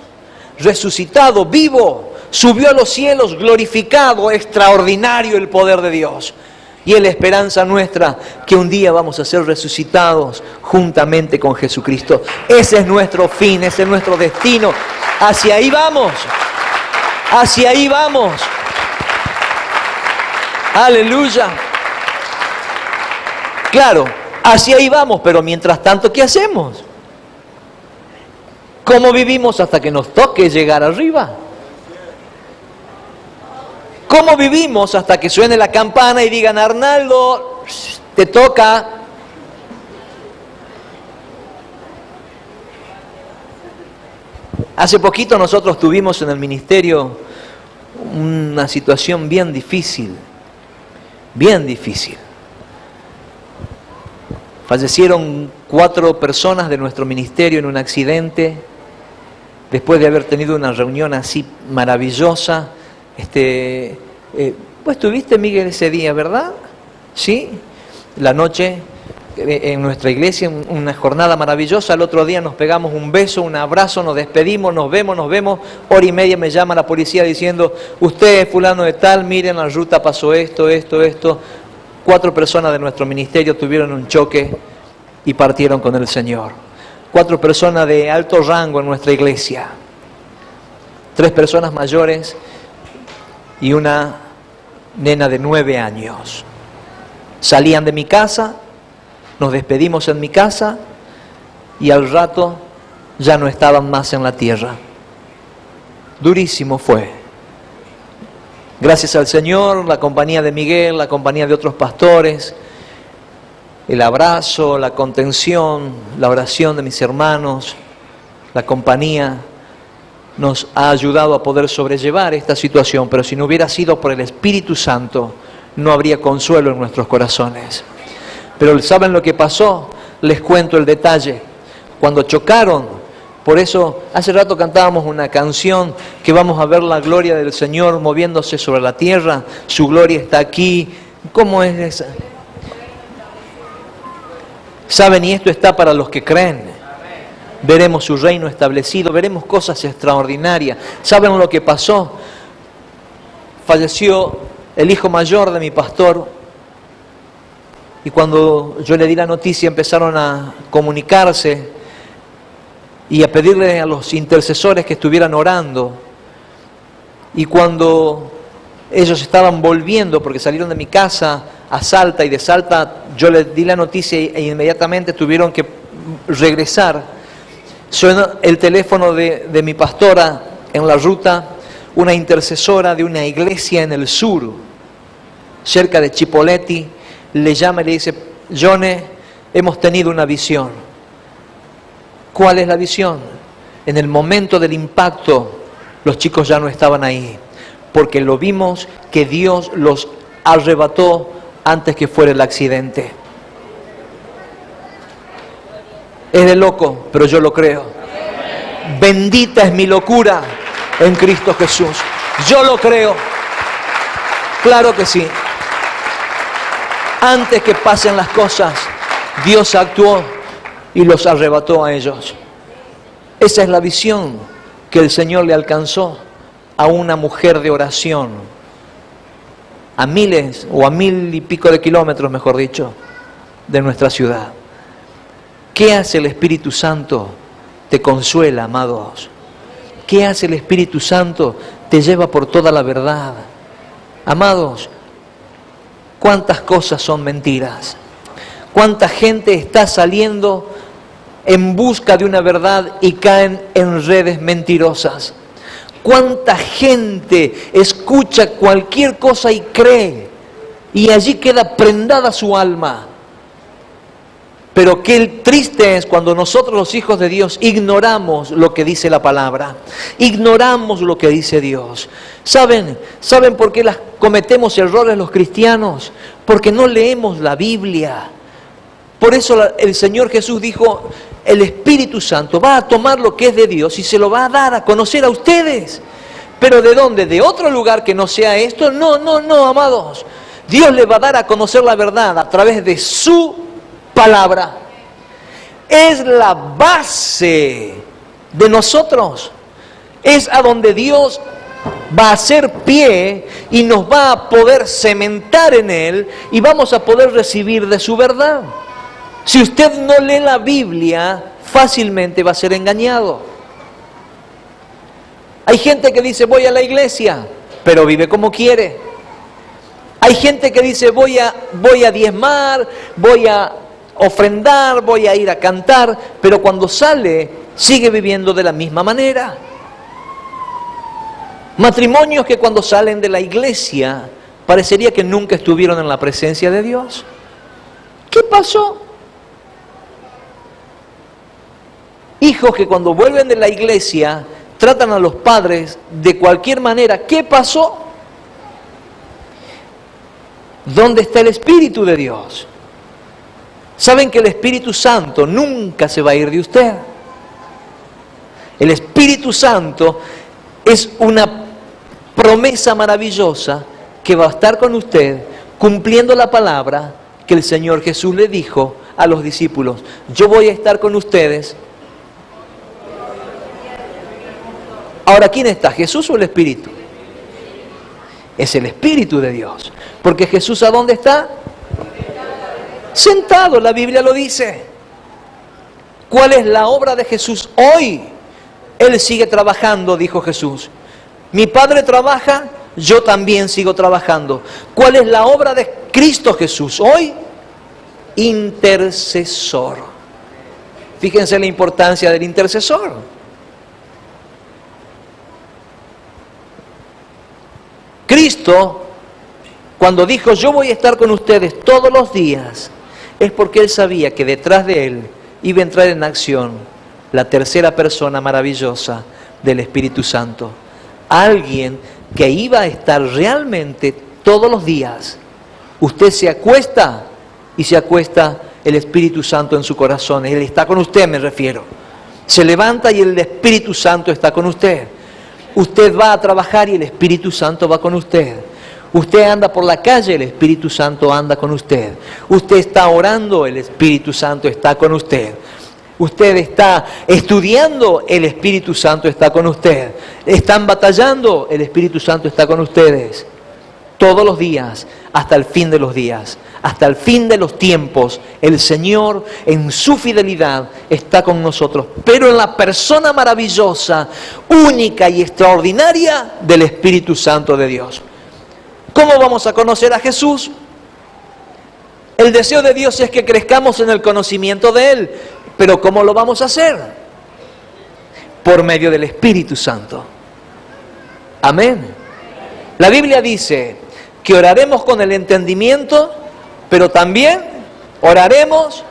resucitado, vivo, subió a los cielos, glorificado, extraordinario el poder de Dios. Y es la esperanza nuestra que un día vamos a ser resucitados juntamente con Jesucristo. Ese es nuestro fin, ese es nuestro destino. Hacia ahí vamos. Hacia ahí vamos. Aleluya. Claro, hacia ahí vamos, pero mientras tanto, ¿qué hacemos? ¿Cómo vivimos hasta que nos toque llegar arriba? ¿Cómo vivimos hasta que suene la campana y digan, Arnaldo, te toca? Hace poquito nosotros tuvimos en el ministerio una situación bien difícil, bien difícil. Fallecieron 4 personas de nuestro ministerio en un accidente, después de haber tenido una reunión así maravillosa. Pues estuviste, Miguel, ese día, ¿verdad? Sí, la noche en nuestra iglesia, una jornada maravillosa. El otro día nos pegamos un beso, un abrazo, nos despedimos, nos vemos. 1:30 me llama la policía diciendo, usted es fulano de tal, miren, la ruta pasó esto. 4 personas de nuestro ministerio tuvieron un choque y partieron con el Señor. 4 personas de alto rango en nuestra iglesia. 3 personas mayores y una nena de 9 años. Salían de mi casa, nos despedimos en mi casa y al rato ya no estaban más en la tierra. Durísimo fue. Gracias al Señor, la compañía de Miguel, la compañía de otros pastores, el abrazo, la contención, la oración de mis hermanos, la compañía nos ha ayudado a poder sobrellevar esta situación, pero si no hubiera sido por el Espíritu Santo, no habría consuelo en nuestros corazones. Pero ¿saben lo que pasó? Les cuento el detalle. Cuando chocaron, por eso hace rato cantábamos una canción que vamos a ver la gloria del Señor moviéndose sobre la tierra, su gloria está aquí. ¿Cómo es esa? ¿Saben? Y esto está para los que creen. Veremos su reino establecido, veremos cosas extraordinarias. ¿Saben lo que pasó? Falleció el hijo mayor de mi pastor y cuando yo le di la noticia empezaron a comunicarse y a pedirle a los intercesores que estuvieran orando. Y cuando ellos estaban volviendo, porque salieron de mi casa a Salta y de Salta yo les di la noticia e inmediatamente tuvieron que regresar, suena el teléfono de mi pastora en la ruta, una intercesora de una iglesia en el sur, cerca de Chipoleti, le llama y le dice, Jone, hemos tenido una visión. ¿Cuál es la visión? En el momento del impacto, los chicos ya no estaban ahí, porque lo vimos que Dios los arrebató antes que fuera el accidente. Es de loco, pero yo lo creo. Bendita es mi locura en Cristo Jesús. Yo lo creo. Claro que sí. Antes que pasen las cosas, Dios actuó y los arrebató a ellos. Esa es la visión que el Señor le alcanzó a una mujer de oración, a miles o a 1000 y pico de kilómetros, mejor dicho, de nuestra ciudad. ¿Qué hace el Espíritu Santo? Te consuela, amados. ¿Qué hace el Espíritu Santo? Te lleva por toda la verdad. Amados, ¿cuántas cosas son mentiras? ¿Cuánta gente está saliendo en busca de una verdad y caen en redes mentirosas. ¿Cuánta gente escucha cualquier cosa y cree? Y allí queda prendada su alma. Pero qué triste es cuando nosotros los hijos de Dios ignoramos lo que dice la palabra. Ignoramos lo que dice Dios. ¿Saben por qué cometemos errores los cristianos? Porque no leemos la Biblia. Por eso el Señor Jesús dijo, el Espíritu Santo va a tomar lo que es de Dios y se lo va a dar a conocer a ustedes. ¿Pero de dónde? ¿De otro lugar que no sea esto? No, amados. Dios le va a dar a conocer la verdad a través de su palabra. Es la base de nosotros. Es a donde Dios va a hacer pie y nos va a poder cementar en Él y vamos a poder recibir de su verdad. Si usted no lee la Biblia, fácilmente va a ser engañado. Hay gente que dice voy a la iglesia, pero vive como quiere. Hay gente que dice voy a diezmar, voy a ofrendar, voy a ir a cantar, pero cuando sale sigue viviendo de la misma manera. Matrimonios que cuando salen de la iglesia parecería que nunca estuvieron en la presencia de Dios. ¿Qué pasó? Hijos que cuando vuelven de la iglesia tratan a los padres de cualquier manera. ¿Qué pasó? ¿Dónde está el Espíritu de Dios? ¿Saben que el Espíritu Santo nunca se va a ir de usted? El Espíritu Santo es una promesa maravillosa que va a estar con usted cumpliendo la palabra que el Señor Jesús le dijo a los discípulos. Yo voy a estar con ustedes. Ahora, ¿quién está? ¿Jesús o el Espíritu? Es el Espíritu de Dios. Porque Jesús, ¿a dónde está? Sentado, la Biblia lo dice. ¿Cuál es la obra de Jesús hoy? Él sigue trabajando, dijo Jesús. Mi Padre trabaja, yo también sigo trabajando. ¿Cuál es la obra de Cristo Jesús hoy? Intercesor. Fíjense la importancia del intercesor. Cristo, cuando dijo yo voy a estar con ustedes todos los días, es porque Él sabía que detrás de Él iba a entrar en acción la tercera persona maravillosa del Espíritu Santo. Alguien que iba a estar realmente todos los días. Usted se acuesta y se acuesta el Espíritu Santo en su corazón. Él está con usted, me refiero. Se levanta y el Espíritu Santo está con usted. Usted va a trabajar y el Espíritu Santo va con usted. Usted anda por la calle, el Espíritu Santo anda con usted. Usted está orando, el Espíritu Santo está con usted. Usted está estudiando, el Espíritu Santo está con usted. Están batallando, el Espíritu Santo está con ustedes. Todos los días, hasta el fin de los días, hasta el fin de los tiempos, el Señor en su fidelidad está con nosotros. Pero en la persona maravillosa, única y extraordinaria del Espíritu Santo de Dios. ¿Cómo vamos a conocer a Jesús? El deseo de Dios es que crezcamos en el conocimiento de Él. Pero ¿cómo lo vamos a hacer? Por medio del Espíritu Santo. Amén. La Biblia dice que oraremos con el entendimiento, pero también oraremos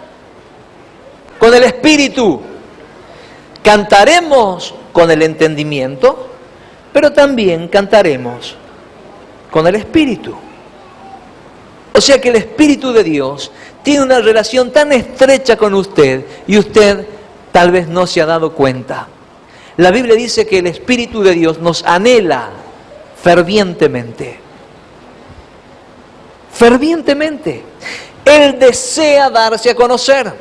con el Espíritu. Cantaremos con el entendimiento, pero también cantaremos con el Espíritu. O sea que el Espíritu de Dios tiene una relación tan estrecha con usted y usted tal vez no se ha dado cuenta. La Biblia dice que el Espíritu de Dios nos anhela fervientemente. Fervientemente. Él desea darse a conocer.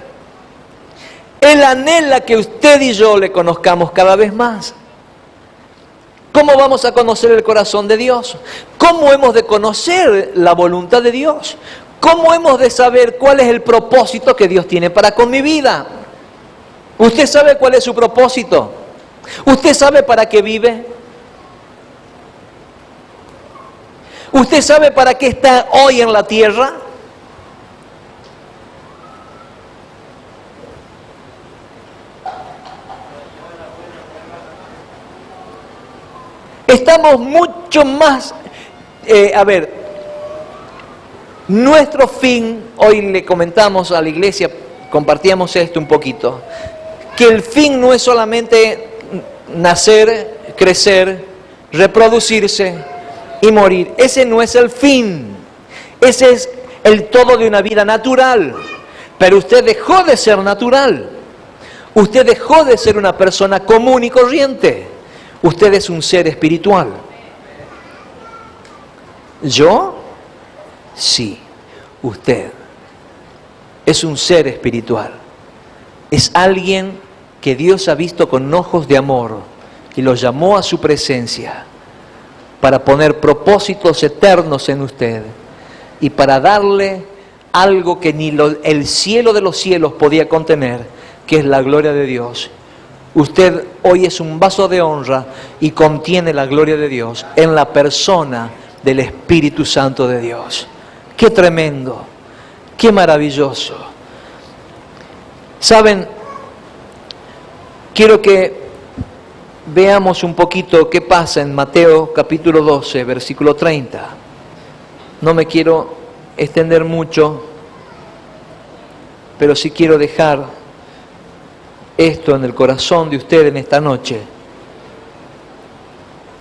Él anhela que usted y yo le conozcamos cada vez más. ¿Cómo vamos a conocer el corazón de Dios? ¿Cómo hemos de conocer la voluntad de Dios? ¿Cómo hemos de saber cuál es el propósito que Dios tiene para con mi vida? ¿Usted sabe cuál es su propósito? ¿Usted sabe para qué vive? ¿Usted sabe para qué está hoy en la tierra? Estamos mucho más, nuestro fin, hoy le comentamos a la iglesia, compartíamos esto un poquito, que el fin no es solamente nacer, crecer, reproducirse y morir. Ese no es el fin. Ese es el todo de una vida natural. Pero usted dejó de ser natural. Usted dejó de ser una persona común y corriente. Usted es un ser espiritual. ¿Yo? Sí. Usted es un ser espiritual. Es alguien que Dios ha visto con ojos de amor y lo llamó a su presencia para poner propósitos eternos en usted y para darle algo que ni el cielo de los cielos podía contener, que es la gloria de Dios. Usted hoy es un vaso de honra y contiene la gloria de Dios en la persona del Espíritu Santo de Dios. ¡Qué tremendo! ¡Qué maravilloso! ¿Saben? Quiero que veamos un poquito qué pasa en Mateo capítulo 12, versículo 30. No me quiero extender mucho, pero sí quiero dejar esto en el corazón de usted en esta noche.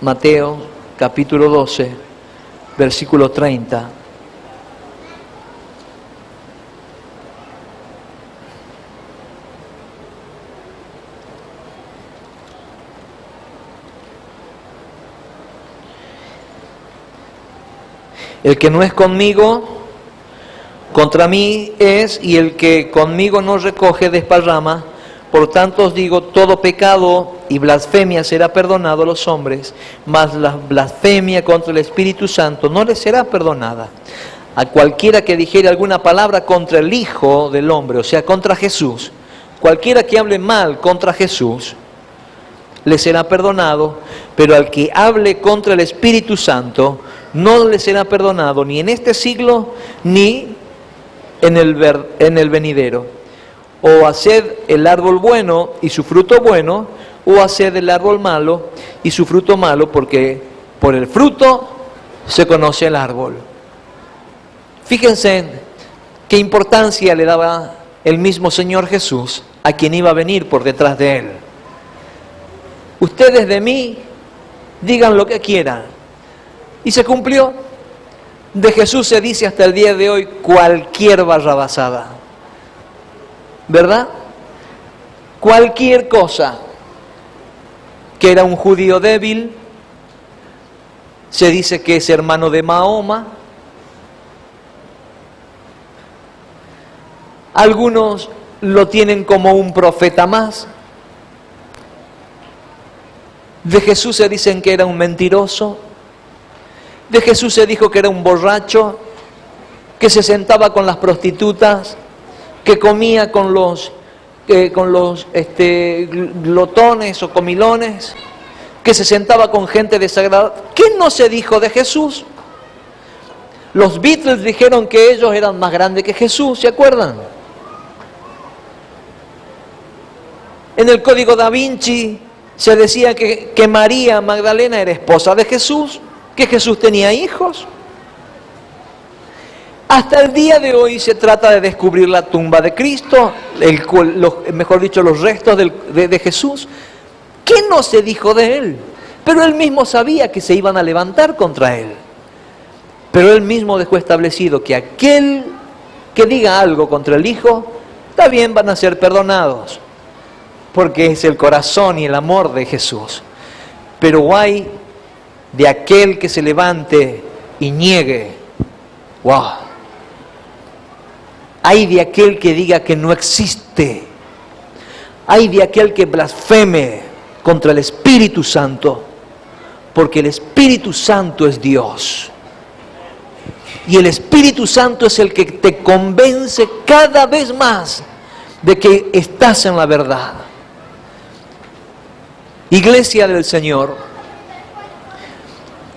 Mateo capítulo 12, versículo 30. El que no es conmigo, contra mí es, y el que conmigo no recoge, desparrama. Por tanto os digo, todo pecado y blasfemia será perdonado a los hombres, mas la blasfemia contra el Espíritu Santo no les será perdonada. A cualquiera que dijere alguna palabra contra el Hijo del Hombre, o sea, contra Jesús, cualquiera que hable mal contra Jesús, le será perdonado, pero al que hable contra el Espíritu Santo, no le será perdonado ni en este siglo ni en el venidero. O haced el árbol bueno y su fruto bueno, o haced el árbol malo y su fruto malo, porque por el fruto se conoce el árbol. Fíjense qué importancia le daba el mismo Señor Jesús a quien iba a venir por detrás de él. Ustedes de mí digan lo que quieran. Y se cumplió. De Jesús se dice hasta el día de hoy cualquier barrabasada. ¿Verdad? Cualquier cosa. Que era un judío débil. Se dice que es hermano de Mahoma. Algunos lo tienen como un profeta más. De Jesús se dicen que era un mentiroso. De Jesús se dijo que era un borracho, que se sentaba con las prostitutas, que comía con los glotones o comilones, que se sentaba con gente desagradable. ¿Qué no se dijo de Jesús? Los Beatles dijeron que ellos eran más grandes que Jesús, ¿se acuerdan? En el Código Da Vinci se decía que María Magdalena era esposa de Jesús, que Jesús tenía hijos. Hasta el día de hoy se trata de descubrir la tumba de Cristo, mejor dicho, los restos de Jesús. ¿Qué no se dijo de él? Pero él mismo sabía que se iban a levantar contra él. Pero él mismo dejó establecido que aquel que diga algo contra el Hijo, está bien, van a ser perdonados, porque es el corazón y el amor de Jesús. Pero hay de aquel que se levante y niegue, ¡wow! Hay de aquel que diga que no existe. Hay de aquel que blasfeme contra el Espíritu Santo, porque el Espíritu Santo es Dios. Y el Espíritu Santo es el que te convence cada vez más de que estás en la verdad. Iglesia del Señor,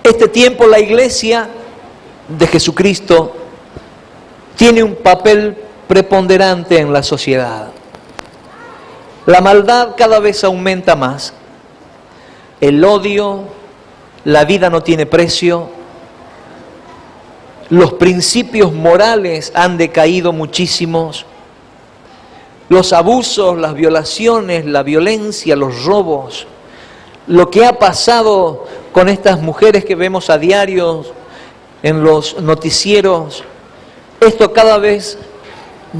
este tiempo la iglesia de Jesucristo tiene un papel preponderante en la sociedad. La maldad cada vez aumenta más, el odio, la vida no tiene precio, los principios morales han decaído muchísimos, los abusos, las violaciones, la violencia, los robos, lo que ha pasado con estas mujeres que vemos a diario en los noticieros, esto cada vez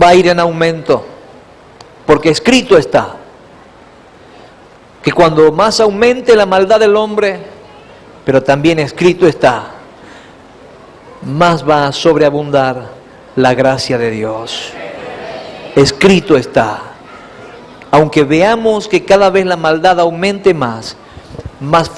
va a ir en aumento, porque escrito está que cuando más aumente la maldad del hombre, pero también escrito está, más va a sobreabundar la gracia de Dios. Escrito está. Aunque veamos que cada vez la maldad aumente más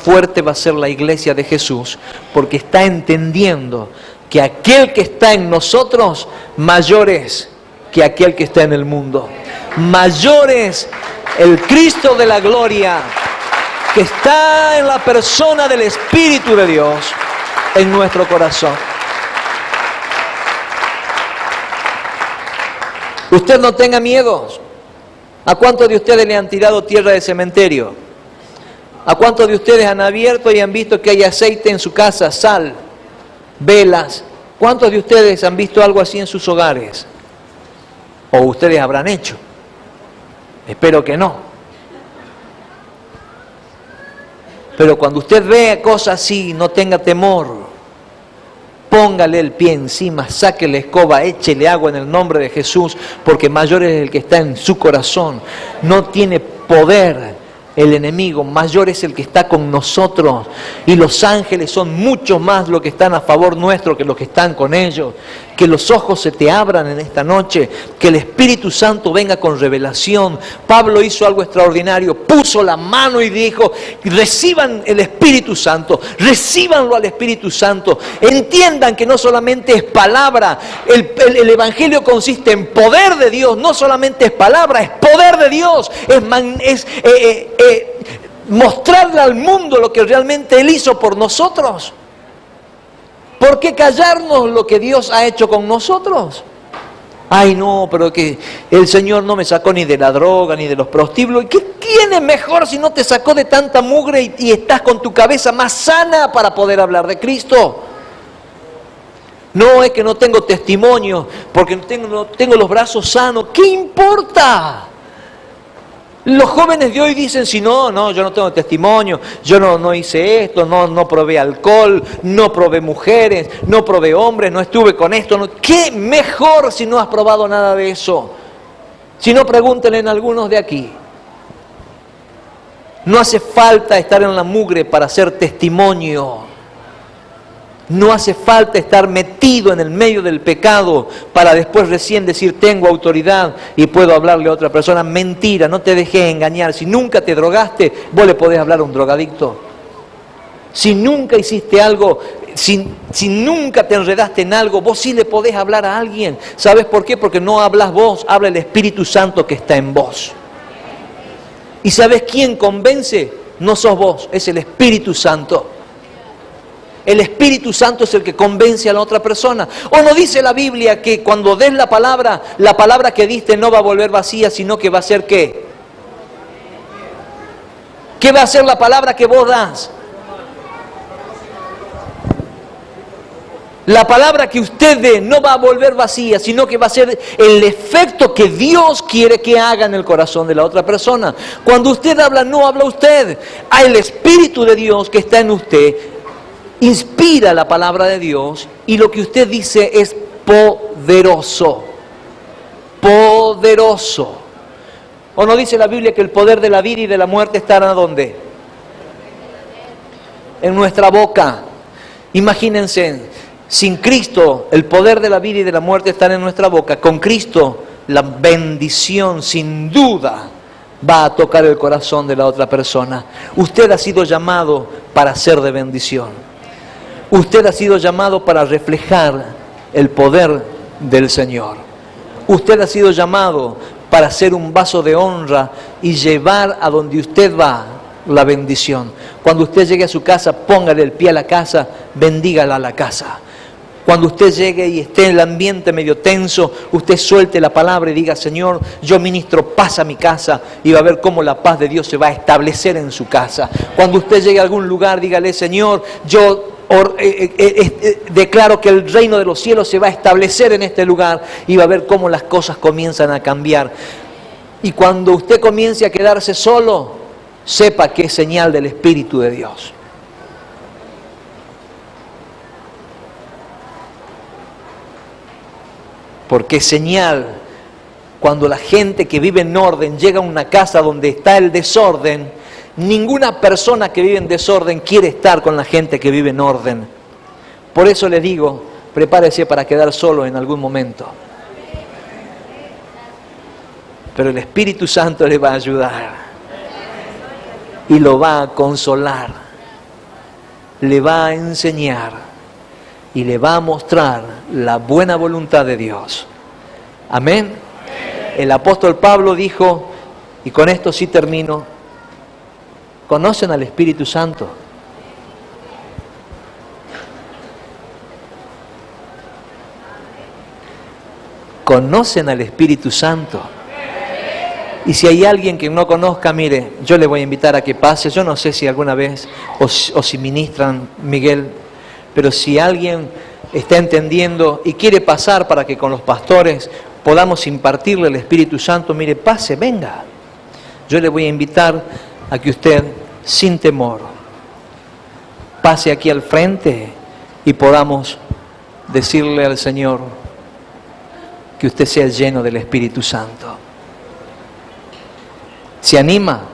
fuerte va a ser la iglesia de Jesús, porque está entendiendo que aquel que está en nosotros, mayor es que aquel que está en el mundo. Mayor es el Cristo de la gloria, que está en la persona del Espíritu de Dios en nuestro corazón. Usted no tenga miedos. ¿A cuántos de ustedes le han tirado tierra de cementerio? ¿A cuántos de ustedes han abierto y han visto que hay aceite en su casa, sal, velas? ¿Cuántos de ustedes han visto algo así en sus hogares? ¿O ustedes habrán hecho? Espero que no. Pero cuando usted vea cosas así, no tenga temor. Póngale el pie encima, saque la escoba, échele agua en el nombre de Jesús, porque mayor es el que está en su corazón. No tiene poder el enemigo, mayor es el que está con nosotros. Y los ángeles son mucho más los que están a favor nuestro que los que están con ellos. Que los ojos se te abran en esta noche, que el Espíritu Santo venga con revelación. Pablo hizo algo extraordinario, puso la mano y dijo: reciban el Espíritu Santo, recíbanlo al Espíritu Santo. Entiendan que no solamente es palabra, el Evangelio consiste en poder de Dios, no solamente es palabra, es poder de Dios, es mostrarle al mundo lo que realmente Él hizo por nosotros. ¿Por qué callarnos lo que Dios ha hecho con nosotros? Ay, no, pero que el Señor no me sacó ni de la droga, ni de los prostíbulos. ¿Qué tiene mejor si no te sacó de tanta mugre y estás con tu cabeza más sana para poder hablar de Cristo? No, es que no tengo testimonio, porque no tengo los brazos sanos. ¿Qué importa? Los jóvenes de hoy dicen: si no, yo no tengo testimonio, yo no hice esto, no probé alcohol, no probé mujeres, no probé hombres, no estuve con esto. No. ¿Qué mejor si no has probado nada de eso? Si no, pregúntenle a algunos de aquí. No hace falta estar en la mugre para hacer testimonio. No hace falta estar metido en el medio del pecado para después recién decir: tengo autoridad y puedo hablarle a otra persona. Mentira, no te dejes engañar. Si nunca te drogaste, vos le podés hablar a un drogadicto. Si nunca hiciste algo, si nunca te enredaste en algo, vos sí le podés hablar a alguien. ¿Sabes por qué? Porque no hablas vos, habla el Espíritu Santo que está en vos. ¿Y sabes quién convence? No sos vos, es el Espíritu Santo. El Espíritu Santo es el que convence a la otra persona. ¿O no dice la Biblia que cuando des la palabra que diste no va a volver vacía, sino que va a ser ¿qué? ¿Qué va a ser la palabra que vos das? La palabra que usted dé no va a volver vacía, sino que va a ser el efecto que Dios quiere que haga en el corazón de la otra persona. Cuando usted habla, no habla usted. Hay el Espíritu de Dios que está en usted. Inspira la palabra de Dios y lo que usted dice es poderoso. Poderoso. ¿O no dice la Biblia que el poder de la vida y de la muerte estará ¿dónde? En nuestra boca. Imagínense, sin Cristo el poder de la vida y de la muerte estará en nuestra boca. Con Cristo la bendición sin duda va a tocar el corazón de la otra persona. Usted ha sido llamado para ser de bendición. Usted ha sido llamado para reflejar el poder del Señor. Usted ha sido llamado para ser un vaso de honra y llevar a donde usted va la bendición. Cuando usted llegue a su casa, póngale el pie a la casa, bendígala a la casa. Cuando usted llegue y esté en el ambiente medio tenso, usted suelte la palabra y diga, Señor, yo ministro paz a mi casa, y va a ver cómo la paz de Dios se va a establecer en su casa. Cuando usted llegue a algún lugar, dígale, Señor, yo declaro que el reino de los cielos se va a establecer en este lugar, y va a ver cómo las cosas comienzan a cambiar. Y cuando usted comience a quedarse solo, sepa que es señal del Espíritu de Dios. Porque es señal cuando la gente que vive en orden llega a una casa donde está el desorden. Ninguna persona que vive en desorden quiere estar con la gente que vive en orden. Por eso le digo, prepárese para quedar solo en algún momento. Pero el Espíritu Santo le va a ayudar y lo va a consolar, le va a enseñar y le va a mostrar la buena voluntad de Dios. Amén. El apóstol Pablo dijo, y con esto sí termino, ¿conocen al Espíritu Santo? ¿Conocen al Espíritu Santo? Y si hay alguien que no conozca, mire, yo le voy a invitar a que pase. Yo no sé si alguna vez o si ministran, Miguel, pero si alguien está entendiendo y quiere pasar para que con los pastores podamos impartirle el Espíritu Santo, mire, pase, venga. Yo le voy a invitar a que usted, sin temor, pase aquí al frente y podamos decirle al Señor que usted sea lleno del Espíritu Santo. ¿Se anima?